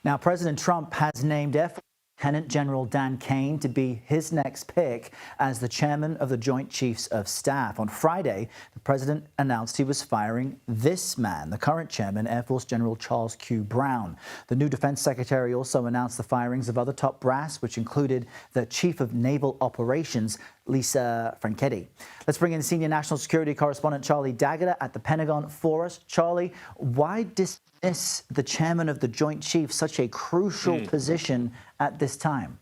Now, President Trump has named Air Force Lieutenant General Dan Kane to be his next pick as the chairman of the Joint Chiefs of Staff. On Friday, the president announced he was firing this man, the current chairman, Air Force General Charles Q. Brown. The new defense secretary also announced the firings of other top brass, which included the chief of naval operations, Lisa Franchetti. Let's bring in senior national security correspondent Charlie D'Agata at the Pentagon for us. Charlie, why dismiss the chairman of the Joint Chiefs, such a crucial position at this time?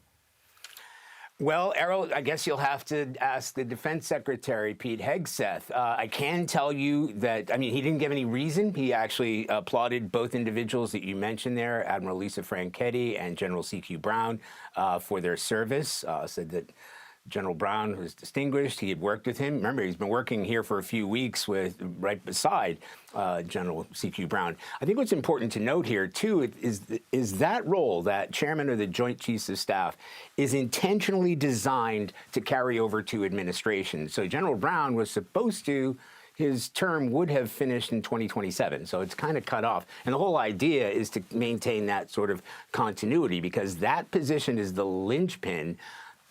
Well, Errol, I guess you'll have to ask the Defense Secretary, Pete Hegseth. I can tell you that, I mean, he didn't give any reason. He actually applauded both individuals that you mentioned there, Admiral Lisa Franchetti and General C.Q. Brown, for their service. Said that General Brown was distinguished. He had worked with him. Remember, he's been working here for a few weeks with right beside General C.Q. Brown. I think what's important to note here, too, is that role, that chairman of the Joint Chiefs of Staff, is intentionally designed to carry over to administration. So General Brown was supposed to, his term would have finished in 2027, so it's kind of cut off. And the whole idea is to maintain that sort of continuity, because that position is the linchpin,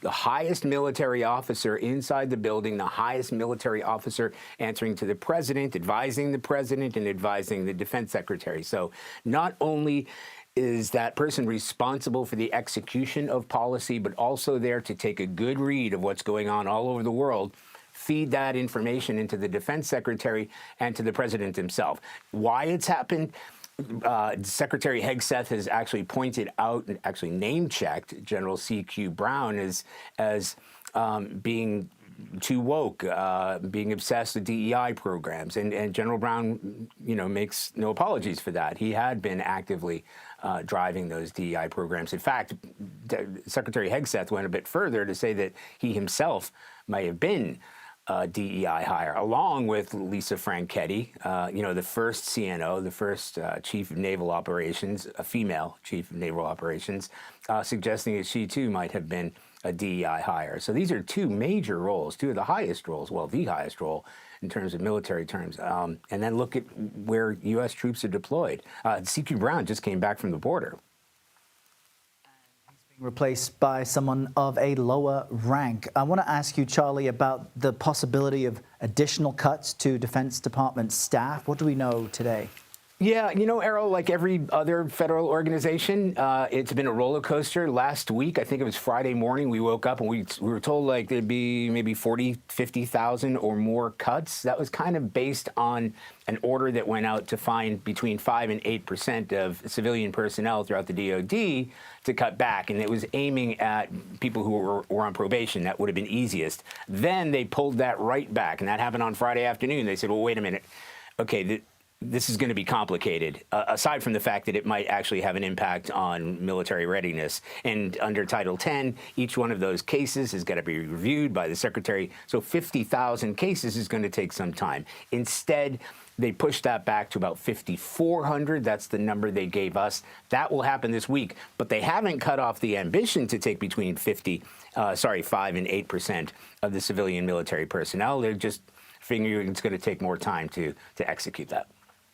the highest military officer inside the building, the highest military officer answering to the president, advising the president, and advising the defense secretary. So not only is that person responsible for the execution of policy, but also there to take a good read of what's going on all over the world, feed that information into the defense secretary and to the president himself. Why it's happened? Secretary Hegseth has actually pointed out and actually name-checked General C.Q. Brown as being too woke, being obsessed with DEI programs. And General Brown, makes no apologies for that. He had been actively driving those DEI programs. In fact, Secretary Hegseth went a bit further to say that he himself may have been DEI hire, along with Lisa Franchetti, the first CNO, the first Chief of Naval Operations, a female Chief of Naval Operations, suggesting that she too might have been a DEI hire. So these are two major roles, two of the highest roles, well, the highest role in terms of military terms. And then look at where U.S. troops are deployed. C.Q. Brown just came back from the border. Replaced by someone of a lower rank. I want to ask you, Charlie, about the possibility of additional cuts to Defense Department staff. What do we know today? Yeah, Errol, like every other federal organization, it's been a roller coaster. Last week, I think it was Friday morning, we woke up and we were told like there'd be maybe 40, 50,000 or more cuts. That was kind of based on an order that went out to find between 5 and 8% of civilian personnel throughout the DOD to cut back. And it was aiming at people who were on probation. That would have been easiest. Then they pulled that right back. And that happened on Friday afternoon. They said, well, wait a minute. Okay, this is going to be complicated, aside from the fact that it might actually have an impact on military readiness. And under Title 10, each one of those cases has got to be reviewed by the secretary. So 50,000 cases is going to take some time. Instead, they pushed that back to about 5,400. That's the number they gave us. That will happen this week. But they haven't cut off the ambition to take between 5 and 8% of the civilian military personnel. They're just figuring it's going to take more time to execute that.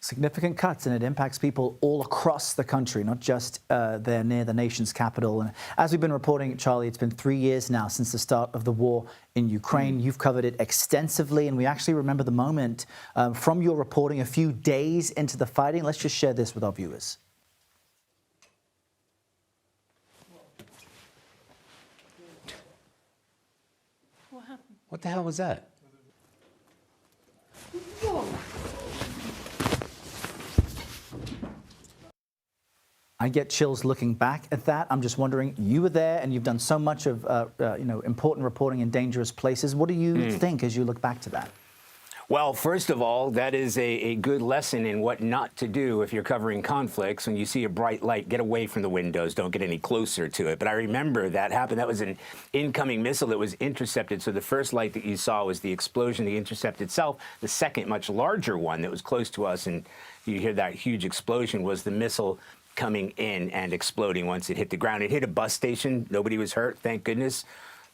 Significant cuts, and it impacts people all across the country, not just there near the nation's capital. And as we've been reporting, Charlie, it's been 3 years now since the start of the war in Ukraine. You've covered it extensively, and we actually remember the moment from your reporting a few days into the fighting. Let's just share this with our viewers. What happened? What the hell was that? Whoa. I get chills looking back at that. I'm just wondering, you were there and you've done so much of important reporting in dangerous places. What do you think as you look back to that? Well, first of all, that is a good lesson in what not to do if you're covering conflicts. When you see a bright light, get away from the windows. Don't get any closer to it. But I remember that happened. That was an incoming missile that was intercepted. So the first light that you saw was the explosion, the intercept itself. The second, much larger one that was close to us, and you hear that huge explosion, was the missile coming in and exploding once it hit the ground. It hit a bus station. Nobody was hurt, thank goodness.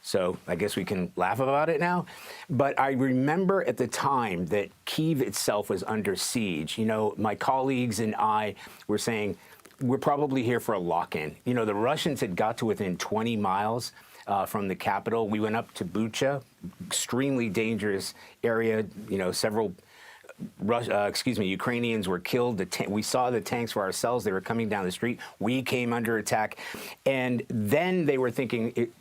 So I guess we can laugh about it now. But I remember at the time that Kyiv itself was under siege. My colleagues and I were saying, we're probably here for a lock-in. You know, the Russians had got to within 20 miles from the capital. We went up to Bucha, extremely dangerous area. You know, several Ukrainians were killed. We saw the tanks for ourselves. They were coming down the street. We came under attack. And then they were thinking,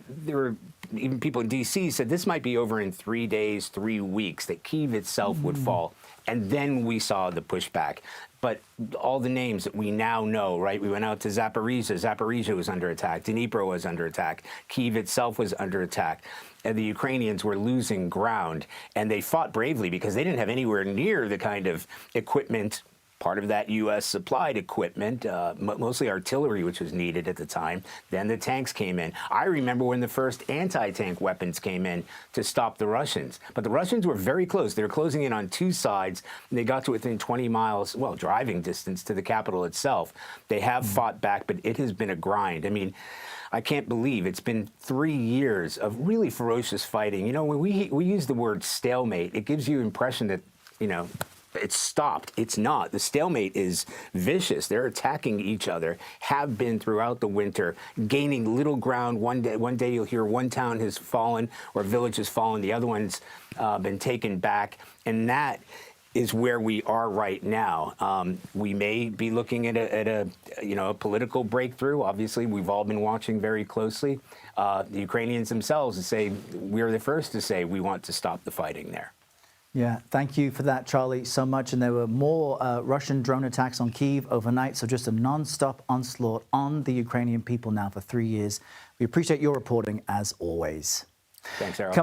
there were even people in D.C. said this might be over in 3 days, 3 weeks, that Kyiv itself would fall. And then we saw the pushback. But all the names that we now know, right? We went out to Zaporizhia. Zaporizhia was under attack. Dnipro was under attack. Kyiv itself was under attack. And the Ukrainians were losing ground. And they fought bravely because they didn't have anywhere near the kind of equipment, part of that U.S. supplied equipment, mostly artillery, which was needed at the time. Then the tanks came in. I remember when the first anti-tank weapons came in to stop the Russians. But the Russians were very close. They were closing in on two sides. And they got to within 20 miles, well, driving distance to the capital itself. They have fought back, but it has been a grind. I mean, I can't believe it's been 3 years of really ferocious fighting. You know, when we use the word stalemate, it gives you the impression that, you know, it's stopped. It's not. The stalemate is vicious. They're attacking each other, have been throughout the winter, gaining little ground. One day you'll hear one town has fallen or village has fallen. The other one's been taken back. And that is where we are right now. We may be looking at a political breakthrough. Obviously, we've all been watching very closely. The Ukrainians themselves say we're the first to say we want to stop the fighting there. Yeah, thank you for that, Charlie, so much. And there were more Russian drone attacks on Kyiv overnight, so just a non-stop onslaught on the Ukrainian people now for 3 years. We appreciate your reporting, as always. Thanks, Errol.